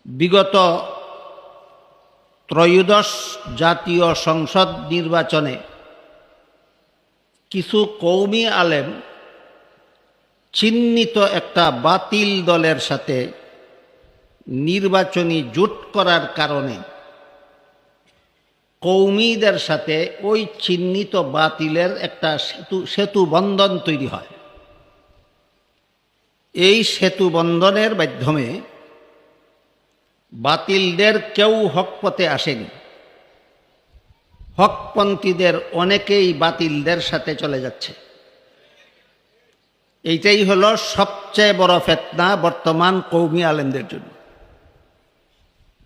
বিগত ত্রয়োদশ জাতীয় সংসদ নির্বাচনে কিছু কওমি আলেম চিহ্নিত একটা বাতিল দলের সাথে নির্বাচনী জোট করার কারণে কওমিদের সাথে ওই চিহ্নিত বাতিলের একটা সেতু বন্ধন তৈরি হয়। এই সেতু বন্ধনের মাধ্যমে বাতিলদের কেউ হক পথে আসেনি, হকপন্থীদের অনেকেই বাতিলদের সাথে চলে যাচ্ছে। এইটাই হলো সবচেয়ে বড় ফিতনা বর্তমান কওমি আলেমদের জন্য।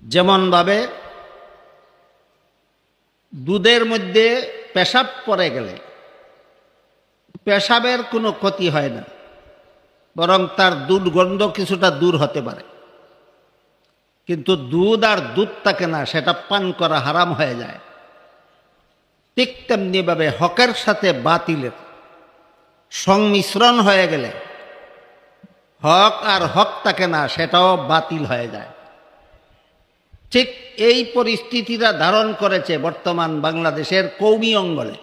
যেমনভাবে দুধের মধ্যে পেশাব পড়ে গেলে পেশাবের কোনো ক্ষতি হয় না, বরং তার দুর্গন্ধ কিছুটা দূর হতে পারে, কিন্তু দুধ আর দুধ থাকে না, সেটা পান করা হারাম হয়ে যায়। ঠিক তেমনিভাবে হকের সাথে বাতিলের সংমিশ্রণ হয়ে গেলে হক আর হক থাকে না, সেটাও বাতিল হয়ে যায়। ঠিক এই পরিস্থিতিটা ধারণ করেছে বর্তমান বাংলাদেশের কওমি অঙ্গনে।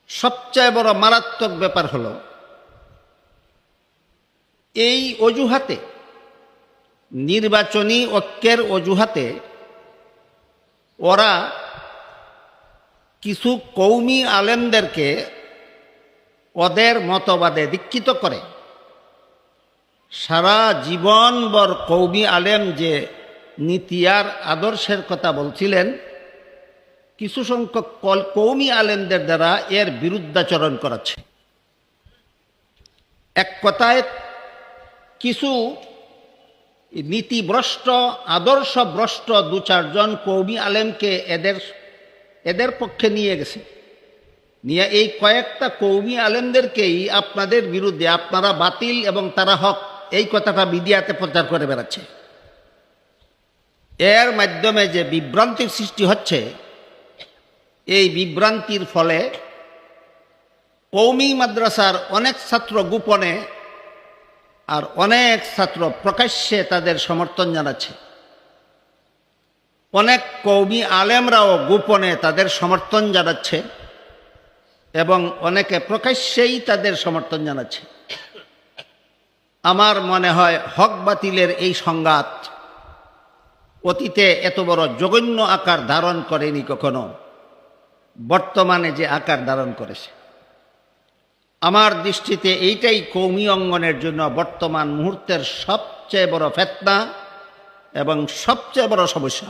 সবচেয়ে বড় মারাত্মক ব্যাপার হলো এই অজুহাতে, নির্বাচনী ঐক্যের অজুহাতে ওরা কিছু কওমি আলেমদেরকে ওদের মতবাদে দীক্ষিত করে। সারা জীবনভর কওমি আলেম যে নীতি আর আদর্শের কথা বলছিলেন, কিছু সংখ্যক কওমি আলেমদের দ্বারা এর বিরুদ্ধাচরণ করাচ্ছে। এক কথায় কিছু নীতিভ্রষ্ট, আদর্শভ্রষ্ট দু চারজন কওমি আলেমকে এদের পক্ষে নিয়ে গেছে, নিয়ে এই কয়েকটা কওমি আলেমদেরকেই আপনাদের বিরুদ্ধে, আপনারা বাতিল এবং তারা হক, এই কথাটা মিডিয়াতে প্রচার করে বেড়াচ্ছে। এর মাধ্যমে যে বিভ্রান্তির সৃষ্টি হচ্ছে, এই বিভ্রান্তির ফলে কওমি মাদ্রাসার অনেক ছাত্র গোপনে আর অনেক ছাত্র প্রকাশ্যে তাদের সমর্থন জানাচ্ছে। অনেক কওমি আলেমরাও গোপনে তাদের সমর্থন জানাচ্ছে এবং অনেকে প্রকাশ্যেই তাদের সমর্থন জানাচ্ছে। আমার মনে হয় হক বাতিলের এই সংঘাত অতীতে এত বড় জঘন্য আকার ধারণ করেনি কখনো, বর্তমানে যে আকার ধারণ করেছে। আমার দৃষ্টিতে এইটাই কওমি অঙ্গনের জন্য বর্তমান মুহূর্তের সবচেয়ে বড় ফিতনা এবং সবচেয়ে বড় সমস্যা।